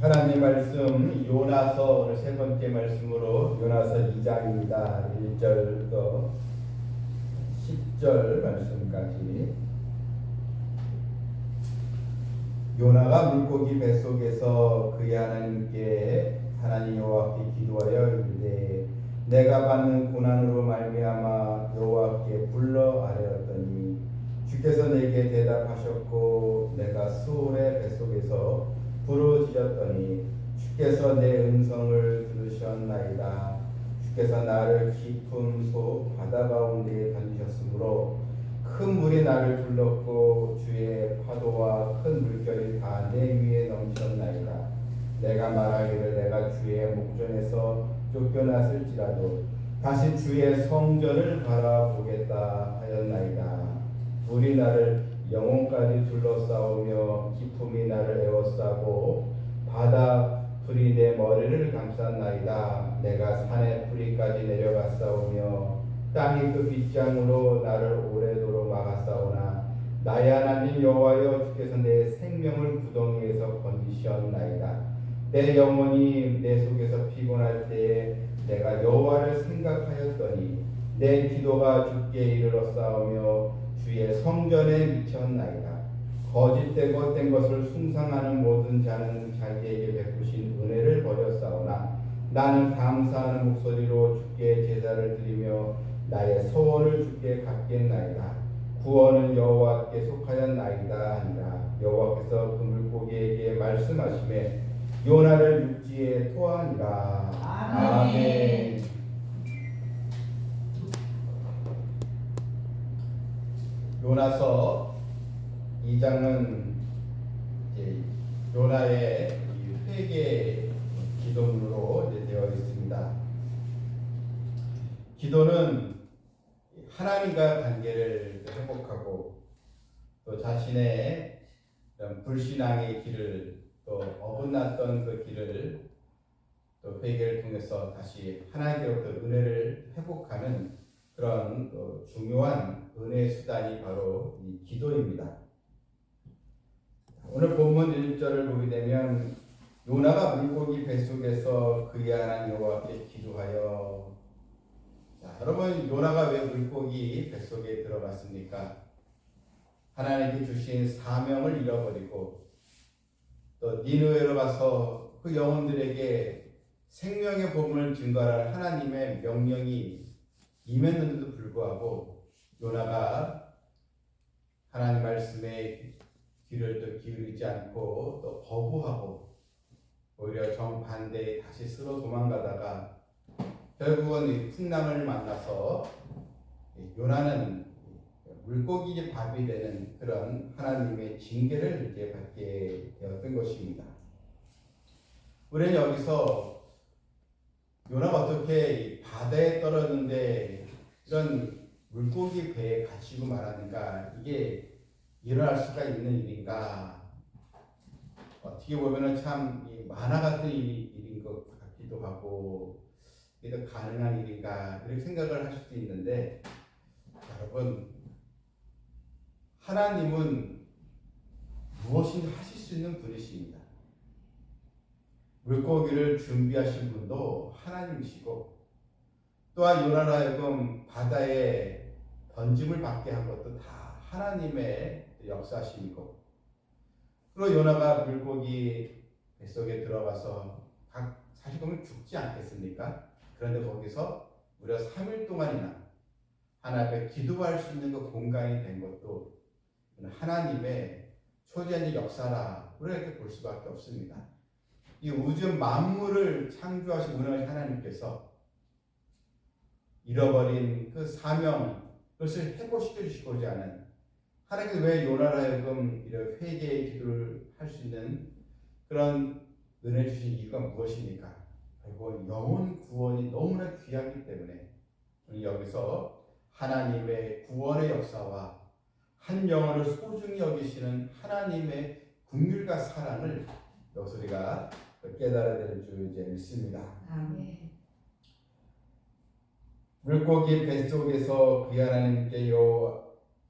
하나님 말씀 요나서 오늘 세 번째 말씀으로 요나서 2장입니다. 1절부터 10절 말씀까지. 요나가 물고기 뱃속에서 그의 하나님께 하나님 여호와께 기도하여 이르되 내가 받는 고난으로 말미암아 여호와께 불러 아뢰었더니 주께서 내게 대답하셨고 내가 수올의 뱃속에서 부르짖었더니 주께서 내 음성을 들으셨나이다. 주께서 나를 깊은 속 바다 가운데에 던지셨으므로 큰 물이 나를 둘렀고 주의 파도와 큰 물결이 다 내 위에 넘쳤나이다. 내가 말하기를 내가 주의 목전에서 쫓겨났을지라도 다시 주의 성전을 바라보겠다 하였나이다. 물이 나를 영혼까지 둘러싸우며 기품이 나를 에워싸고 바다 풀이 내 머리를 감쌌나이다. 내가 산의 뿌리까지 내려갔사오며 땅이 그 빗장으로 나를 오래도록 막았사오나 나의 하나님 여호와여 주께서 내 생명을 구덩이에서 건지셨나이다. 내 영혼이 내 속에서 피곤할 때에 내가 여호와를 생각하였더니 내 기도가 주께 이르렀사오며 주의 성전에 미쳤나이다. 거짓되고 헛된 것을 숭상하는 모든 자는 자기에게 베푸신 은혜를 버렸사오나 나는 감사하는 목소리로 주께 제사를 드리며 나의 소원을 주께 갚겠나이다. 구원은 여호와께 속하였나이다 하니라. 여호와께서 그 물고기에게 말씀하시매 요나를 육지에 토하니라. 아멘. 요나서 2장은 이제 요나의 회개 기도문으로 이제 되어 있습니다. 기도는 하나님과 관계를 회복하고 또 자신의 불신앙의 길을 또 어긋났던 그 길을 또 회개를 통해서 다시 하나님께로부터 은혜를 회복하는 그런 중요한 은혜 수단이 바로 이 기도입니다. 오늘 본문 1절을 보게 되면 요나가 물고기 뱃속에서 그의 하나님 여호와께 기도하여. 자, 여러분, 요나가 왜 물고기 뱃속에 들어갔습니까? 하나님께 주신 사명을 잃어버리고 또 니느웨로 가서 그 영혼들에게 생명의 복음을 증거할 하나님의 명령이 임했는데도 불구하고 요나가 하나님 말씀에 귀를 또 기울이지 않고 또 거부하고 오히려 정반대에 다시 쓸어 도망가다가 결국은 이 풍랑을 만나서 요나는 물고기 밥이 되는 그런 하나님의 징계를 이제 받게 되었던 것입니다. 우리는 여기서 요나가 어떻게 바다에 떨어졌는데 이런 물고기 배에 갇히고 말하는가, 이게 일어날 수가 있는 일인가, 어떻게 보면 참 만화 같은 일인 것 같기도 하고 이게 가능한 일인가 이렇게 생각을 할 수도 있는데, 여러분, 하나님은 무엇인지 하실 수 있는 분이십니다. 물고기를 준비하신 분도 하나님이시고 또한 요나로 하여금 바다에 던짐을 받게 한 것도 다 하나님의 역사심이고, 그리고 요나가 물고기 뱃속에 들어가서 사실 보면 죽지 않겠습니까? 그런데 거기서 무려 3일 동안이나 하나님 앞에 기도할 수 있는 그 공간이 된 것도 하나님의 초자의 역사라 그렇게 볼 수밖에 없습니다. 이 우주 만물을 창조하신 운영하신 하나님께서 잃어버린 그 사명, 그것을 회복시켜 주시고자 하는, 하나님께서 왜 요나로 하여금 이런 회개의 기도를 할 수 있는 그런 은혜 주신 이유가 무엇입니까? 결국 영혼 구원이 너무나 귀하기 때문에 우리 여기서 하나님의 구원의 역사와 한 영혼을 소중히 여기시는 하나님의 긍휼과 사랑을 여기서 우리가 깨달아야 될 줄 이제 믿습니다. 아멘. 물고기 뱃속에서 그의 하나님께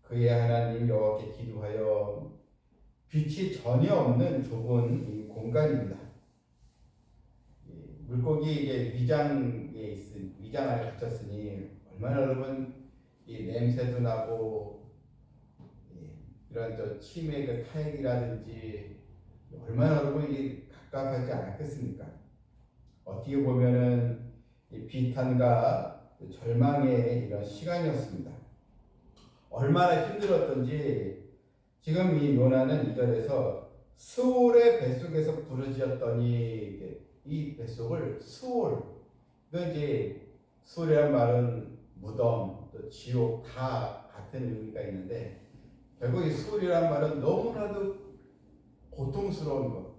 그의 하나님 여호와께 기도하여 빛이 전혀 없는 좁은 이 공간입니다. 물고기 이제 위장 안에 갇혔으니 얼마나 여러분 이 냄새도 나고 이런 저 침의 그 타액이라든지 얼마나 여러분 이 갑갑하지 않았겠습니까? 어떻게 보면은 이 비탄과 절망의 이런 시간이었습니다. 얼마나 힘들었던지 지금 이 요나는 2절에서 스올의 뱃속에서 부르짖었더니 이 뱃속을 스올, 그 이제 스올이란 말은 무덤, 또 지옥 다 같은 의미가 있는데 결국 이 스올이란 말은 너무나도 고통스러운 것,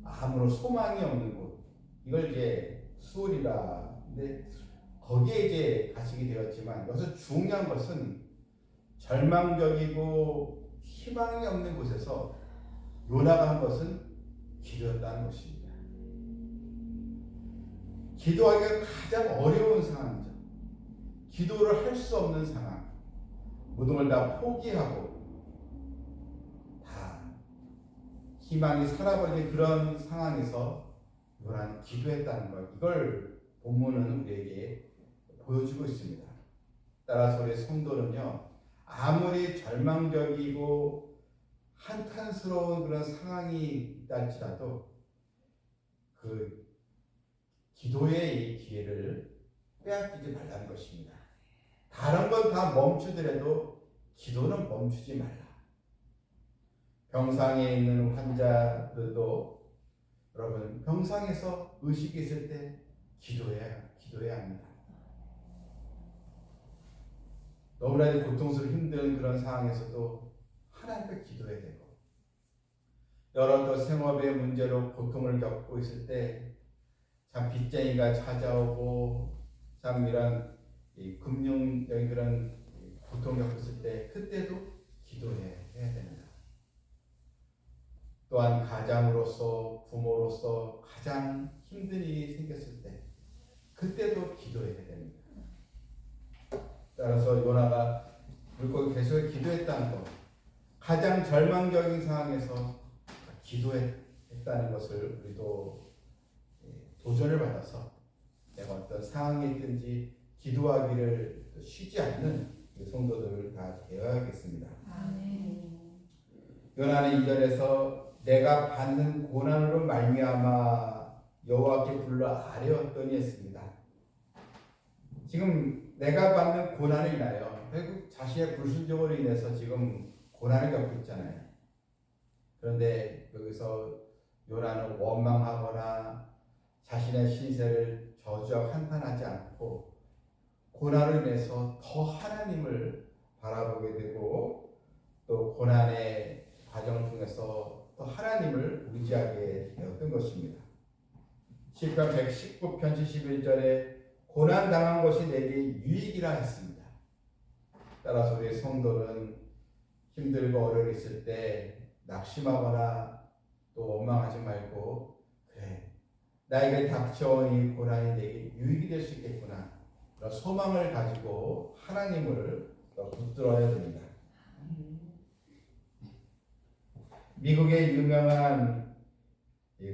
아무런 소망이 없는 곳, 이걸 이제 스올이라. 근데 거기에 이제 가시게 되었지만 여기서 중요한 것은 절망적이고 희망이 없는 곳에서 요나가 한 것은 기도였다는 것입니다. 기도하기가 가장 어려운 상황이죠. 기도를 할 수 없는 상황, 모든 걸 다 포기하고 다 희망이 사라버린 그런 상황에서 요나는 기도했다는 것, 이걸 본문은 우리에게 보여주고 있습니다. 따라서 우리 성도는요, 아무리 절망적이고 한탄스러운 그런 상황이 있다 할지라도 그 기도의 이 기회를 빼앗기지 말라는 것입니다. 다른 건 다 멈추더라도 기도는 멈추지 말라. 병상에 있는 환자들도 여러분 병상에서 의식이 있을 때 기도해야 합니다. 너무나 고통스럽고 힘든 그런 상황에서도 하나님께 기도해야 되고, 여러 또 생업의 문제로 고통을 겪고 있을 때 참 빚쟁이가 찾아오고 참 이런 금융적인 그런 고통을 겪고 있을 때 그때도 기도해야 됩니다. 또한 가장으로서 부모로서 가장 힘든 일이 생겼을 때 그때도 기도해야 됩니다. 따라서 요나가 물고기 뱃속에 기도했다는 것, 가장 절망적인 상황에서 기도했다는 것을 우리도 도전을 받아서 내가 어떤 상황에 있든지 기도하기를 쉬지 않는 성도들 다 되어야겠습니다. 요나는 2절에서 내가 받는 고난으로 말미암아 여호와께 불러 아뢰었더니 했습니다. 지금 내가 받는 고난을 인하여 결국 자신의 불순종으로 인해서 지금 고난을 겪고 있잖아요. 그런데 여기서 요나는 원망하거나 자신의 신세를 저주하고 한탄하지 않고 고난을 인해서 더 하나님을 바라보게 되고 또 고난의 과정을 통해서 또 하나님을 의지하게 되었던 것입니다. 시편 119편 71절에 고난당한 것이 내게 유익이라 했습니다. 따라서 우리 성도는 힘들고 어려움이 있을 때 낙심하거나 또 원망하지 말고, 그래, 나에게 닥쳐온 이 고난이 내게 유익이 될 수 있겠구나, 그런 소망을 가지고 하나님을 붙들어야 됩니다. 미국의 유명한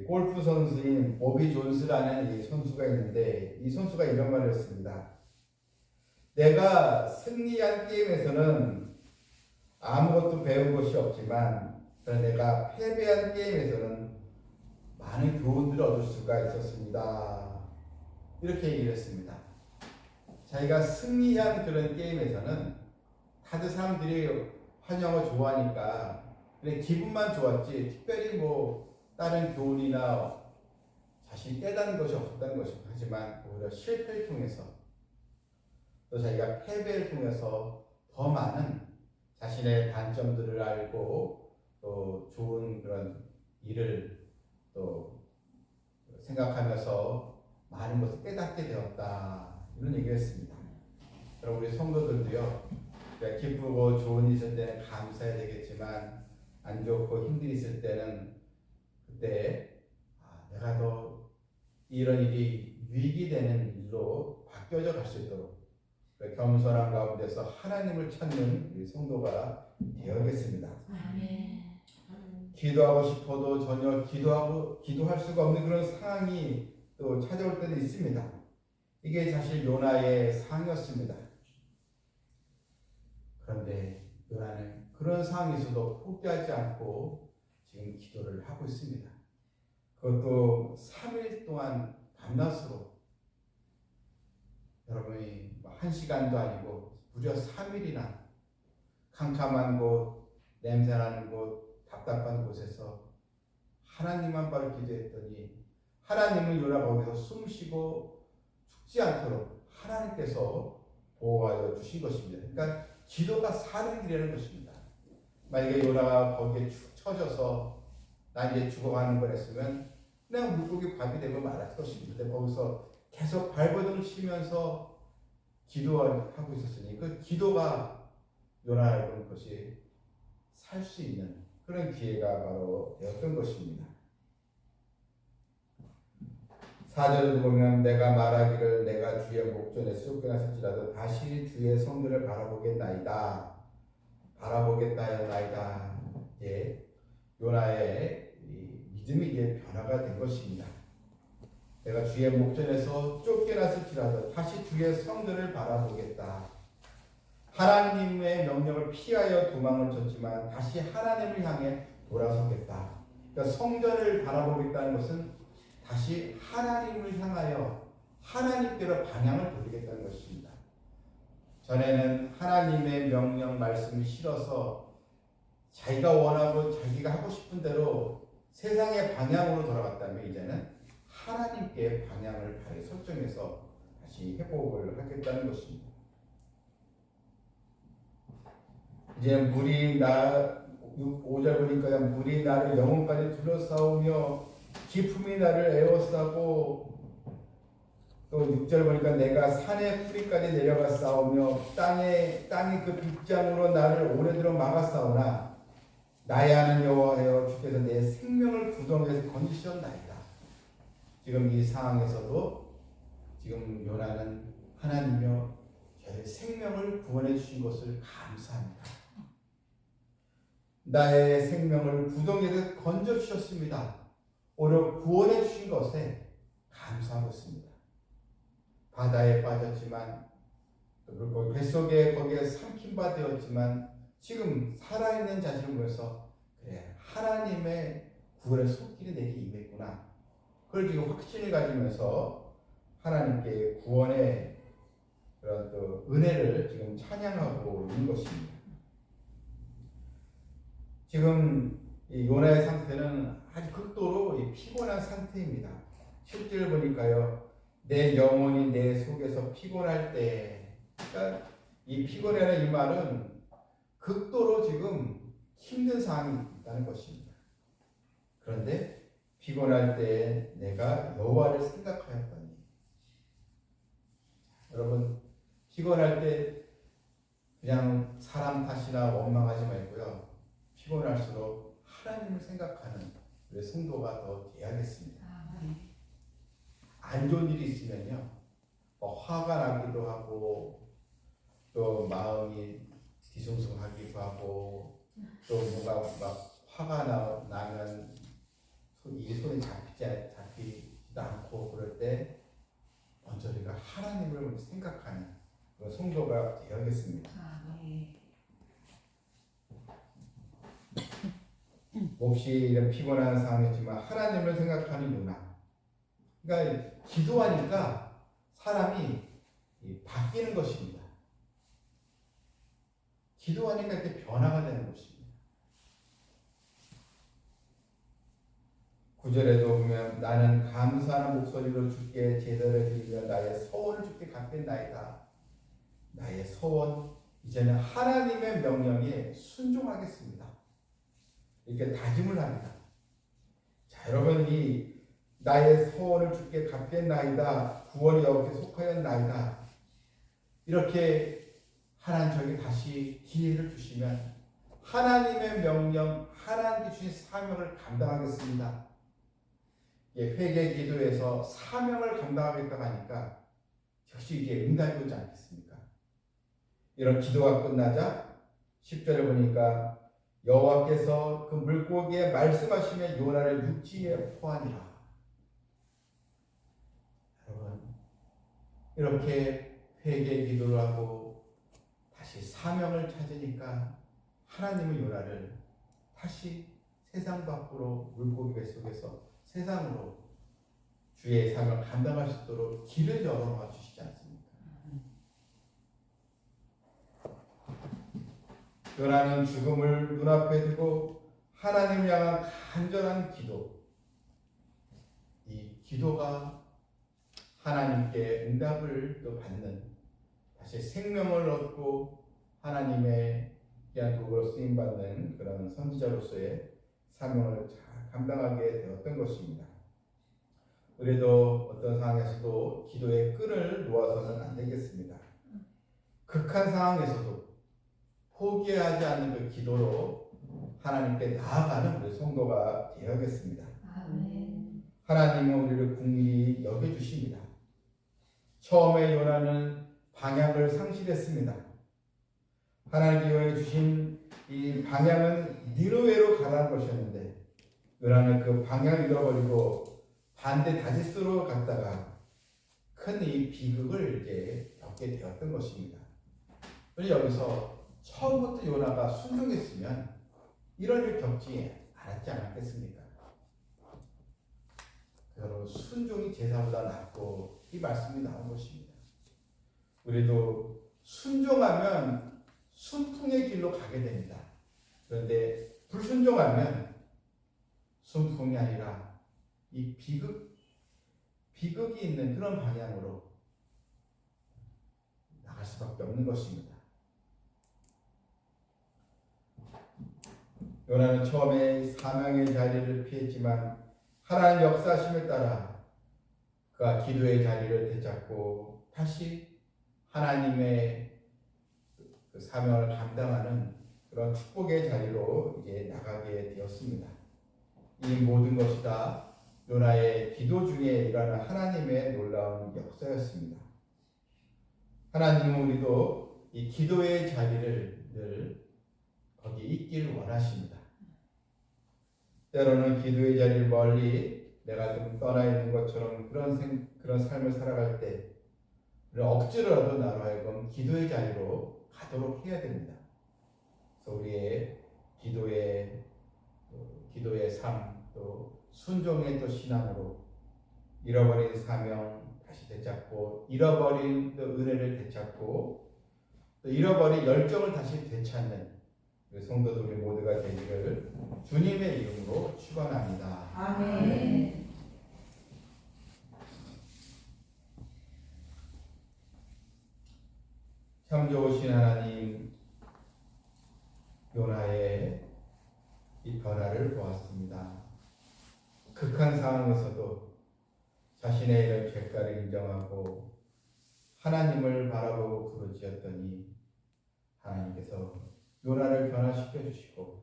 골프 선수인 보비 존스라는 이 선수가 있는데 이 선수가 이런 말을 했습니다. 내가 승리한 게임에서는 아무것도 배운 것이 없지만 내가 패배한 게임에서는 많은 교훈들을 얻을 수가 있었습니다. 이렇게 얘기를 했습니다. 자기가 승리한 그런 게임에서는 다들 사람들이 환영을 좋아하니까 그래 기분만 좋았지 특별히 뭐 다른 교훈이나 자신이 깨닫는 것이 없었다는 것입니다. 하지만 오히려 실패를 통해서 또 자기가 패배를 통해서 더 많은 자신의 단점들을 알고 또 좋은 그런 일을 또 생각하면서 많은 것을 깨닫게 되었다, 이런 얘기를 했습니다. 그럼 우리 성도들도요, 기쁘고 좋은 일 있을 때는 감사해야 되겠지만 안 좋고 힘든 일 있을 때는 그때 내가 더 이런 일이 유익이 되는 일로 바뀌어져 갈 수 있도록 겸손한 가운데서 하나님을 찾는 우리 성도가 되어야겠습니다. 기도하고 싶어도 전혀 기도할 수가 없는 그런 상황이 또 찾아올 때도 있습니다. 이게 사실 요나의 상황이었습니다. 그런데 요나는 그런 상황에서도 포기하지 않고 지금 기도를 하고 있습니다. 그것도 3일 동안 밤낮으로, 여러분이 1시간도 아니고 무려 3일이나 캄캄한 곳, 냄새나는 곳, 답답한 곳에서 하나님만 바로 기도했더니 하나님은 요나 거기서 숨쉬고 죽지 않도록 하나님께서 보호하여 주신 것입니다. 그러니까 기도가 사는 길이라는 것입니다. 만약에 요나가 거기에 축 처져서 나 이제 죽어가는 거랬으면 그냥 물고기 밥이 되고 말았을 것입니다. 근데 거기서 계속 발버둥 치면서 기도하고 있었으니 그 기도가 요나라는 것이 살 수 있는 그런 기회가 바로 되었던 것입니다. 4절에도 보면 내가 말하기를 내가 주의 목전에 쫓겨났을지라도 다시 주의 성전을 바라보겠나이다. 바라보겠다 하였나이다. 예, 요나의 믿음이 이제 변화가 된 것입니다. 내가 주의 목전에서 쫓겨났을지라도 다시 주의 성전을 바라보겠다. 하나님의 명령을 피하여 도망을 쳤지만 다시 하나님을 향해 돌아서겠다. 그러니까 성전을 바라보겠다는 것은 다시 하나님을 향하여 하나님께로 방향을 돌리겠다는 것입니다. 전에는 하나님의 명령 말씀이 싫어서 자기가 원하고 자기가 하고 싶은 대로 세상의 방향으로 돌아갔다면 이제는 하나님께 방향을 바로 설정해서 다시 회복을 하겠다는 것입니다. 이제 5절 보니까 물이 나를 영혼까지 둘러싸우며 기품이 나를 에워싸고, 또 6절 보니까 내가 산의 뿌리까지 내려가 싸우며 땅이 그 빗장으로 나를 오래도록 막았사오나 나의 하나님 여호와여 주께서 내 생명을 구덩이에서 건지셨나이다. 지금 이 상황에서도 지금 요나는 하나님이여 저의 생명을 구원해 주신 것을 감사합니다. 나의 생명을 구덩이에서 건져 주셨습니다. 오히려 구원해 주신 것에 감사하고 있습니다. 바다에 빠졌지만 그리고 뱃속에 거기에 삼킴바 되었지만 지금 살아있는 자신을 보면서 그래 하나님의 구원의 손길이 내게 임했구나. 그걸 지금 확신을 가지면서 하나님께 구원의 그런 또 은혜를 지금 찬양하고 있는 것입니다. 지금 이 요나의 상태는 아주 극도로 피곤한 상태입니다. 7절 보니까요, 내 영혼이 내 속에서 피곤할 때, 그러니까 이 피곤해라는 이 말은 극도로 지금 힘든 상황이 있다는 것입니다. 그런데 피곤할 때 내가 여호와를 생각하였더니, 여러분 피곤할 때 그냥 사람 탓이나 원망하지 말고요, 피곤할수록 하나님을 생각하는 우리 성도가 더 돼야겠습니다. 안 좋은 일이 있으면요, 화가 나기도 하고 또 마음이 뒤숭숭하기도 하고 또 뭔가 막 화가 나면 이 손이 잡히지도 않고 그럴 때 먼저 우리가 하나님을 생각하는 그런 성도가 되어야겠습니다. 몹시 이런 피곤한 상황이지만 하나님을 생각하는 요나. 그러니까 기도하니까 사람이 바뀌는 것입니다. 기도하니까 이렇게 변화가 되는 것입니다. 9절에도 보면 나는 감사하는 목소리로 주께 제대로 드리며 나의 소원을 주께 갚겠나이다. 나의 소원, 이제는 하나님의 명령에 순종하겠습니다. 이렇게 다짐을 합니다. 자, 여러분, 이 나의 소원을 주께 갚겠나이다, 구원이 여호와께 속하였나이다, 이렇게 하나님 저에게 다시 기회를 주시면 하나님의 명령, 하나님께 주신 사명을 감당하겠습니다. 회개 기도에서 사명을 감당하겠다고 하니까 역시 이게 응답이 오지 않겠습니까? 이런 기도가 끝나자 10절에 보니까 여호와께서 그 물고기에 말씀하시며 요나를 육지에 포하니라. 여러분, 이렇게 회개 기도를 하고 다시 사명을 찾으니까 하나님은 요나를 다시 세상 밖으로 물고기 뱃속에서 세상으로 주의 사명을 감당할 수 있도록 길을 열어놓아 주시지 않습니까? 요나는 죽음을 눈앞에 두고 하나님을 향한 간절한 기도, 이 기도가 하나님께 응답을 또 받는, 다시 생명을 얻고 하나님의 귀한 도구로 쓰임받는 그런 선지자로서의 사명을 잘 감당하게 되었던 것입니다. 그래도 어떤 상황에서도 기도의 끈을 놓아서는 안 되겠습니다. 극한 상황에서도 포기하지 않는 그 기도로 하나님께 나아가는 우리 성도가 되어야겠습니다. 아멘. 하나님은 우리를 긍휼히 여겨주십니다. 처음에 요나는 방향을 상실했습니다. 하나님께 주신 이 방향은 니느웨로 가라는 것이었는데 요나는 그 방향을 잃어버리고 반대 다시스로 갔다가 큰 이 비극을 이제 겪게 되었던 것입니다. 그래서 여기서 처음부터 요나가 순종했으면 이런 일을 겪지 않았지 않았겠습니까? 여러분, 순종이 제사보다 낫고 이 말씀이 나온 것입니다. 우리도 순종하면 순풍의 길로 가게 됩니다. 그런데 불순종하면 순풍이 아니라 이 비극이 있는 그런 방향으로 나갈 수밖에 없는 것입니다. 요나는 처음에 사명의 자리를 피했지만 하나님 역사하심에 따라 그가 기도의 자리를 되찾고 다시 하나님의 그 사명을 감당하는 그런 축복의 자리로 이제 나가게 되었습니다. 이 모든 것이 다 요나의 기도 중에 일어나는 하나님의 놀라운 역사였습니다. 하나님은 우리도 이 기도의 자리를 늘 거기 있길 원하십니다. 때로는 기도의 자리를 멀리 내가 좀 떠나 있는 것처럼 그런 삶을 살아갈 때 억지로라도 나로 하여금 기도의 자리로 가도록 해야 됩니다. 그래서 우리의 기도의 삶, 또 순종의 또 신앙으로 잃어버린 사명 다시 되찾고 잃어버린 또 은혜를 되찾고 또 잃어버린 열정을 다시 되찾는 성도들 모두가 되기를 주님의 이름으로 축원합니다. 아멘. 참 좋으신 하나님, 요나의 이 변화를 보았습니다. 극한 상황에서도 자신의 이런 죄가를 인정하고 하나님을 바라보고 부르짖었더니 하나님께서 요나를 변화시켜 주시고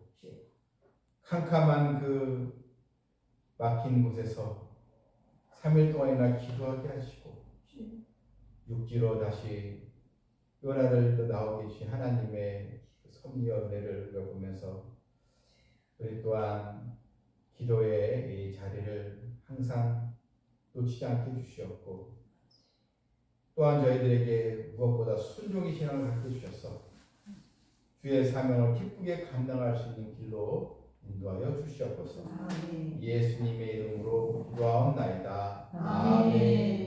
캄캄한 그 막힌 곳에서 3일 동안이나 기도하게 하시고 육지로 다시 요나를 또 나오게 해주신 하나님의 섭리와 은혜를 보면서 우리 또한 기도의 이 자리를 항상 놓치지 않게 주시었고 또한 저희들에게 무엇보다 순종의 신앙을 갖게 주셔서 주의 사명을 기쁘게 감당할 수 있는 길로 인도하여 주시옵소서. 예수님의 이름으로 기도하옵나이다. 아멘.